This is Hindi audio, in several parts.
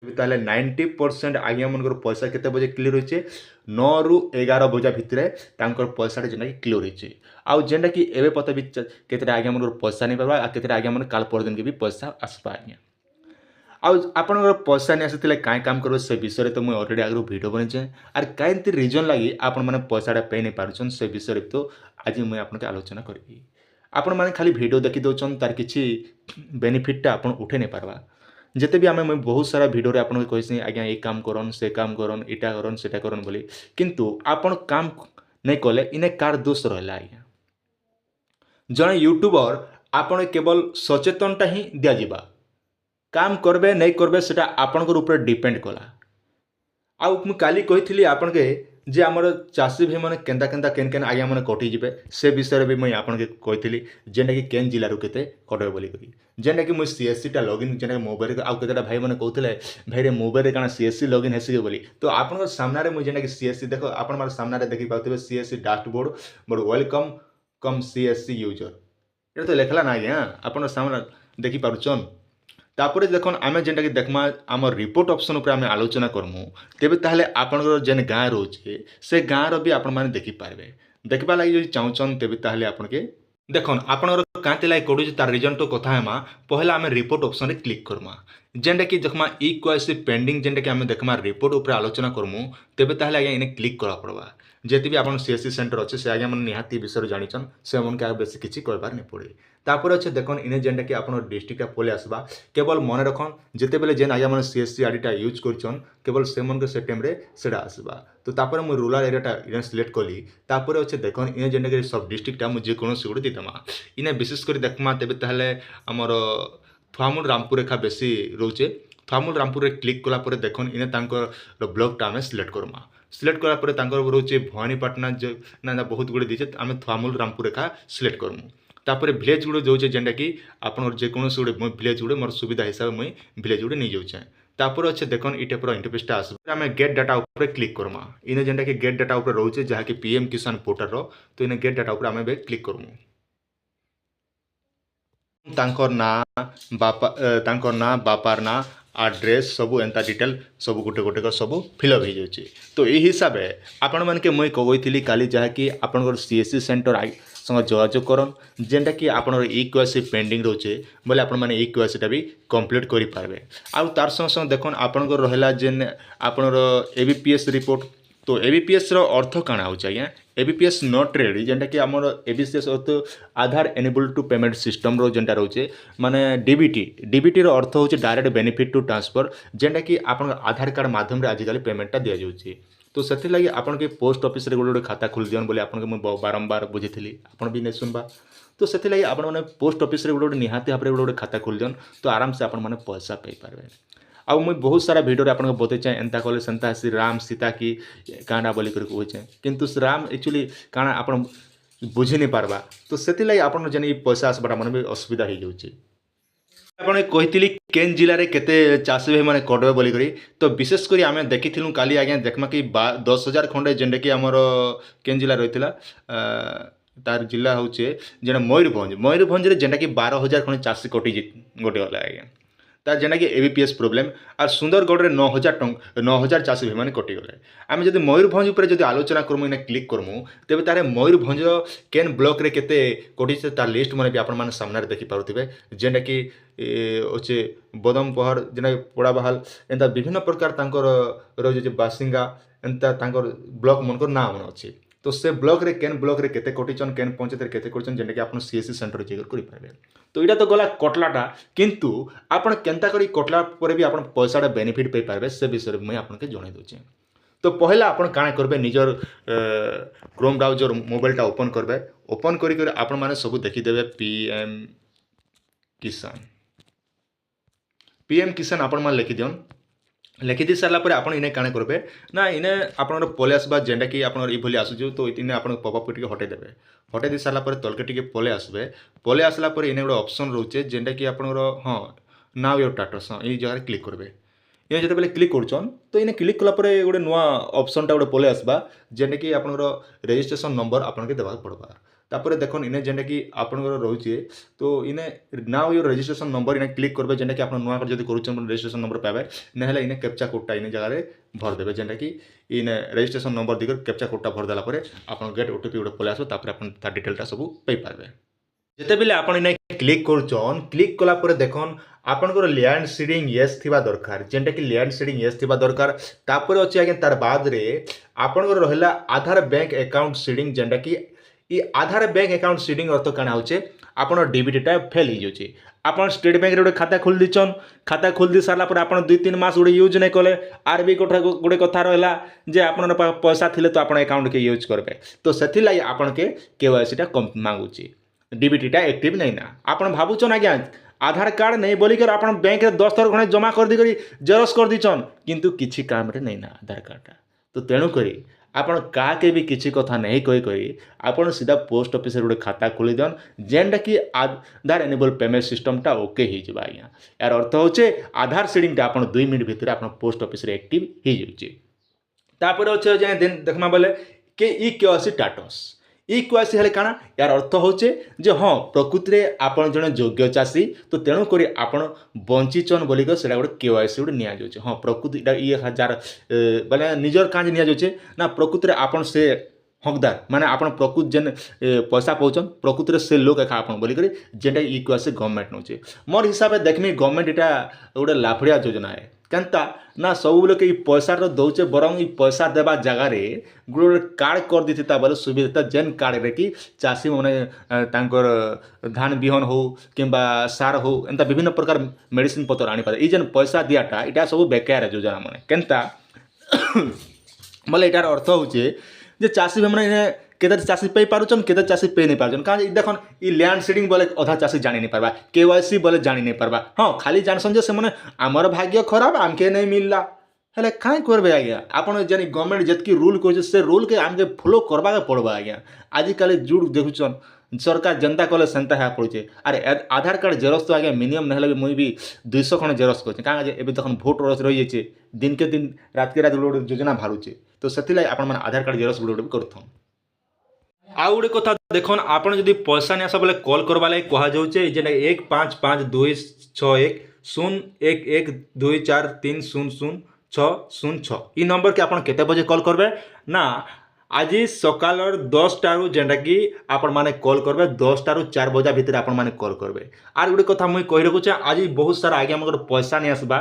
ताले 90% आज्ञा मनकर पैसा केते बजे क्लियर होइछे 9 रु 11 बजा भितरे तांकर पैसाटा जेना कि क्लियर होइछे आउ जेनटा कि एबे पता भी केतेटा आज्ञा मनकर पैसा नहीं पारबा आ केतेटा आज्ञा मन काल पर दिन के भी पैसा आसबा आज्ञा आउ आपनकर पैसा नहीं आसीथिले काई काम करबे से विषय तो मुझे ऑलरेडी आगु वीडियो बनैछे आर काईंति रीजन लागि आपण माने पैसाटा पे नहीं पारुछन से विषय तो आज मुझे आपन के आलोचना करबी आपण माने खाली वीडियो देखि दउछन तार किछि बेनिफिटटा आपण उठे नहीं पारबा जिते भी आम बहुत सारा भिडियो आपको कही आज्ञा ये काम करन से काम करन इटा करन सेटा करन बोली किंतु आपण काम नहीं कले इने कार दोष रहा आज्ञा जड़े यूट्यूबर आपण केवल सचेतनटा ही दिज्वा काम करबे नहीं करबे सेटा आपणकर ऊपर डिपेंड कला आउ मु काली कही आपण के जे आमर चाषी भाई मैंने केन्ता केन्ता केन केन आज्ञा मैंने कटिजे से विषय भी मुझे आपन के कही जेनटा कि केन जिलूर के कटे बोली जेनटा कि मुझे सीएससी टा लॉगिन जेना मोबाइल आउ केतेटा भाई मैंने कहते भाई रे मोबाइल काना सीएससी लॉगिन हेसी बोली तो आपन सामने मुझे जेना कि सीएससी देखो आपन मार सामने देखि पाउथिबे सीएससी डैशबोर्ड मोर वेलकम कम सीएससी यूजर ये तो लिखला ना आज्ञा आपन सामने देखि पारुछन तापर देखन आम जेनटा कि देखमा आम रिपोर्ट ऑप्शन उपर आम आलोचना करमु तेबे ताहले आपनकर जेन गाँ रोचे से गाँव रो भी आपण माने देखि पारबे देखबा लागि जदि चाहूछन तेबे ताहले आपन के देखन आपनकर कांते लागि कोडुछ तार रीजन तो कथा हेमा पहला आम रिपोर्ट ऑप्शन रे क्लिक करमा जेनटा कि देखमा इक्वासी पेंडिंग जेनटा कि आम देखमा रिपोर्ट उपर आलोचना करमु तेबे ताहले आज्ञा इने क्लिक करा पड़बा जेति भी आपन सीएससी सेंटर अच्छे से आज्ञा मन निहाती विषय जानिछन से मन के बेसी किछि कहबार नहीं पड़े तापर अच्छे देखन इने जेनटा कि आपन डिस्ट्रिक्ट पले आसबा केवल मन रखन जिते बेले जेन आज्ञा मन सीएससी आईडीटा यूज करछन केवल से मन के से टाइम रे सेडा आसबा तो तापर मु रूरल एरियाटा इने सिलेक्ट कली तापर अच्छे देखन इने जेनटा कि सब डिस्ट्रिक्टटा मु जे कोनोसी गुडे दिदमा इने विशेष कर देखमा तेबे ताहले हमर थुआमुल रामपुर रेखा बेसी रोचे थुआमुल रामपुर रे क्लिक कला परे देखन इने तांकर ब्लॉकटा आमे सिलेक्ट करमा सिलेक्ट कला परे तांकर रोचे भवानीपाटना जो ना बहुत गुडे दीचे आमे थुआमुल रामपुर रेखा सिलेक्ट करमु तापर भिलेज गुड़े जो जेनटा कि आपन जेकोसी गोटे भिलेज गुड़े मोर सुविधा हिसाब मुई भिलेज गुड़े नहीं जाऊे तापर अच्छे देखन ये टाइप इंटरफेसटा आस आम गेट डाटा उपर क्लिक करमा इने जेनटा कि गेट डाटा उपर रोचे जहाँकि पीएम किसान पोर्टल रो तो इने गेट डाटा उपर आम क्लिक करमु तांकर ना बापार ना आड्रेस सबू एंता डिटेल सब गोटे गोटे सब फिलअप हो जाए तो यही हिसाब से आपण मानके मुई कही काली जहाँकि आपन सीएससी सेंटर संग जोगाजोग करन जेनटा कि आपन इक्वासी पेंडिंग रोचे बोले आपण माने इक्वासीटा भी कंप्लीट करि पारबे आउ तार संग संग देखन आपन रहला जेन आपन एबीपीएस रिपोर्ट तो एबीपीएस रो अर्थ काना हो आज्ञा एबीपीएस नॉट रेडी जेनटा कि आमर एबीपीएस अर्थ Aadhaar enable to payment system रो जेनटा रोचे माने डीबीटी रो अर्थ होचे डायरेक्ट बेनिफिट टू ट्रांसफर जेनटा कि आपन आधार कार्ड माध्यम रे आजिकल पेमेंटटा दिया जाउची तो से लगी आपन के पोस्ट ऑफिस रे गोटे खाता खोल दियन बोले आपन के मैं बारंबार बुझी आपन भी नहीं सुनबा तो से लगी आपन माने पोस्ट ऑफिस रे गोटे निहाती भाव गोटे खाता खोल दियन तो आराम से आपन माने पैसा पाई पारबे आउ मुझे बहुत सारा भिडियो आपको बतई एंता कले सेंता श्री राम सीता की काना बोली कहे किंतु राम एक्चुअली काना आप बुझी नहीं पारबा तो से लगी आपन जेन पैसा आसबाटा मन भी असुविधा हो जाऊँगी आपने कही केन जिले में केते चाषी भाई मैंने कटबे बोलिक तो विशेषकर आम देखी काली आज्ञा देखमा कि 10,000 खंडे जेनटा कि आमर केन जिला रही तार जिला हूँ जेना मयूरभंज जेनटा कि 12,000 खंडे चाषी कटि गोटे गला आज्ञा तार जेना कि एबीपीएस प्रोब्लेम और सुंदरगढ़ में 9,000 चाषी भाई मैंने कटिगले आम जब मयूरभंज उपर जब आलोचना करमु इने क्लिक करमु तेबे तारे मयूरभंज केन ब्लॉक रे केते कटिसे तार लिस्ट मैंने भी आपण सामने देखि पारुथिबे जेना कि अच्छे बदमपहर जेना पोड़ाबाहाल एंता विभिन्न प्रकार तांकर रही बासिंगा एंता तांकर ब्लॉक मनकर ना मन अच्छे तो से ब्लॉक रे केन ब्लॉक रे केते कटिचन केन पंचायत रे केते कटिचन जेना कि आपन सीएससी सेंटर जेकर करि पारबे तो इटा तो गला कटलाटा किंतु आपन केनता करी कटला परे भी आपन पैसाटा बेनिफिट पे पारबे से विषय मैं आपन के जणाई दोचे तो पहला आपन काना करबे निजर क्रोम ब्राउजर मोबाइलटा ओपन करबे ओपन करी करी आपन माने सब देखि देबे पीएम किसान आपन मान लिखि दियन लिखि दी सारा आप इन्हें काण करेंगे ना इन्हें आप पले आसबा जेनटा कि आप आसूँ तो इन्हें आप पपअप टे हटेदेवे हटे दी सारापर तलके टे पले आसबे पले आसला इन्हें गोटे ऑप्शन रोचे जेनटा कि आप हाँ नाउ योर स्टेटस हाँ ये जगह क्लिक करेंगे ये जो क्लिक करछन तो इन्हें क्लिक कलापर गोटे नुआ ऑप्शनटा गोटे पले आसबा जेनटा कि आप रजिस्ट्रेशन नंबर आपन के देवा पड़वा तापर देखो इने जेनटा कि आपनकर रोचे तो इने नाउ योर रजिस्ट्रेशन नंबर इने क्लिक करबे जेनटा कि आपन नुआ कर जदी करूछन रजिस्ट्रेशन नंबर पाबे नहेले इने कैप्चा कोडटा इने जगह रे भर देबे जेनटा कि इने रजिस्ट्रेशन नंबर दिकर कैप्चा कोडटा भर देला परे आपन गेट ओटीपी उडे पले आसो तापर आपन ता डिटेलटा सब पै पारबे जेते बेले आपन इने क्लिक करूछन क्लिक कला परे देखन आपनकर लैंड सीडिंग यस थिबा दरकार जेनटा कि लैंड सीडिंग यस थिबा दरकार तापर अछि आगे तार बाद रे आपनकर रहला आधार बैंक अकाउंट सीडिंग जेनटा कि ई आधार बैंक अकाउंट सीडिंग अर्थ काना होचे आपन डीबीटी फेल हो जाउचे आपन स्टेट बैंक रे गोटे खाता खोल दिछन खाता खोल दी सारला पर आपन 2-3 मास गोटे यूज नहीं कले आरबी कोठा गोटे कथा रहला जे आपन पैसा थिले तो आपन अकाउंट के यूज करबे तो सेथि लाई आपन के केवाईसी टा कम मांगुची डीबीटी टा एक्टिव नहीं ना आपन भाबुचन आज्ञा आधार कार्ड नहीं बोलिकर आपन बैंक रे 10 थर खणे जमा कर दी करी जेरक्स कर दिछन किंतु किछि काम रे नहीं ना आधार कार्ड तो तेणु करी आपन का के भी किछि कथा नहीं कहि करी आपन सीधा पोस्ट ऑफिस रे गोटे खाता खोली दन जेनटा कि आधार एनेबल पेमेंट सिस्टम टा ओके ही जबा आज्ञा यार अर्थ होचे आधार सीडिंग टा आपन 2 मिनिट भितर आपन पोस्ट ऑफिस रे एक्टिव ही जाउची तापर अछि जे देखमा बोले के e KYC status e KYC हेले काना यार अर्थ होचे जे हाँ प्रकृति रे आपन जने योग्य चाषी तो तेणु करी आपन बंचिचन बोलिक सेटा गोटे केवाईसी गोटे निया जाउचे हाँ प्रकृति ये हजार बोले निजर काज निया जाउचे ना प्रकृति रे आपन से हकदार माने आपन प्रकृति जेन पैसा पाउछन प्रकृति रे से लोक एखा आपन बोलिक जेनटा ई केवाईसी गवर्नमेंट नउचे मोर हिसाब से देखनी गवर्नमेंट एटा गोटे लाफड़िया योजना है केनता ना सब लोग ई पैसा तो दौचे बरং ई पैसा देबा जगह रे गोटे कार्ड कर देता बोले सुविधा जेन कार्ड रे कि चाषी माने तांकर धान बिहन हो किंबा सार हो एंता विभिन्न प्रकार मेडिसिन पत्र आनी पारे ई जेन पैसा दियाटा इटा सब बेकार योजना माने केनता बोले इटार अर्थ होचे जे चाषी माने केते चाषी पे पारुचन केते चाषी पे नहीं पारुचन का देखन ई लैंड सीडिंग बोले अधा चाषी जानि नहीं पारबा केवाईसी बोले जानि नहीं पारबा हां खाली जानसन जे से माने हमर भाग्य खराब आमके नहीं मिलला हेले काई करबे आज्ञा आपन जनी गवर्नमेंट जतकी रूल कहै से रूल के आमके फॉलो करबा के पड़बा आज्ञा आजि काले जुड़ देखुचन सरकार जनता कले सेंता है पड़ुचे अरे आधार कार्ड जेरक्स तो आज्ञा मिनिमम नहले मुई भी 200 खण जेरक्स करछे का जे एबे तखन भोट रस रहि जेचे दिन के दिन रात के रात योजना भारुचे तो सेति लाई आपन मन आधार कार्ड जेरक्स गुडे करथन आउ गोटे कथा देखन आपन जदि पैसा नहीं आसा बोले कॉल करवा लागे कहा जाउचे जेना 15526112403606 ई नंबर के आपन केते बजे कॉल करबे ना आज सकाल 10 टारू जेनटा कि आपण माने कॉल करबे 10 टारू 4 बजा भितर आपण माने कॉल करबे आर गुटे कथा मुई कहि रखुचे आज बहुत सारा आगे मगर पैसा नहीं आसबा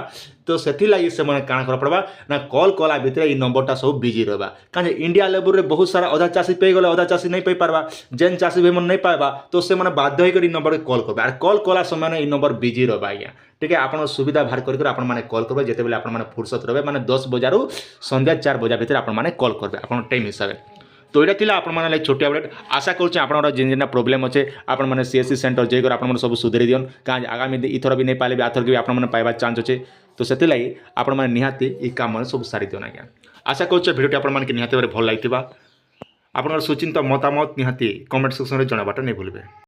तो सेथि लागि से माने काना कर पड़बा ना कॉल कला भितर ई नंबरटा सब बिजी रहबा काजे इंडिया लेवल रे बहुत सारा आधा चासी पे गले आधा चासी नहीं पे पारबा जेन चासी भी मन नहीं पाबा तो से माने बाध्य होई करी नंबर कॉल करबा आर कॉल कला समय ई नंबर बिजी रहबा आज्ञा ठीक है आपण सुविधा बाहर कर आपण माने कॉल करबे जेते बेले आपण माने फुर्सत रहबे माने 10 बजारू संध्या 4 बजा भितर आपण माने कॉल करबे आपण टाइम हिसाब तो यहाँ थिला आपण माने लाइक छोटी अपडेट आशा करूँ आपण जेन जेन प्रॉब्लम अच्छे आपण माने सीएससी सेंटर जाकर आपण माने सब सुधरी दियन का आगामी इथर भी नहीं पाले भी आथर के भी आपण माने पाइबा चांस अच्छे तो से लगी आपण माने निहाती ई काम माने सब सारी दियन आज्ञा आशा करूँ भिडियोटी आपण माने निहाती भाव भल लगी आपण सुचिंता मतामत निहाती कमेंट सेक्शन में जनाबाटा नहीं भूलबे।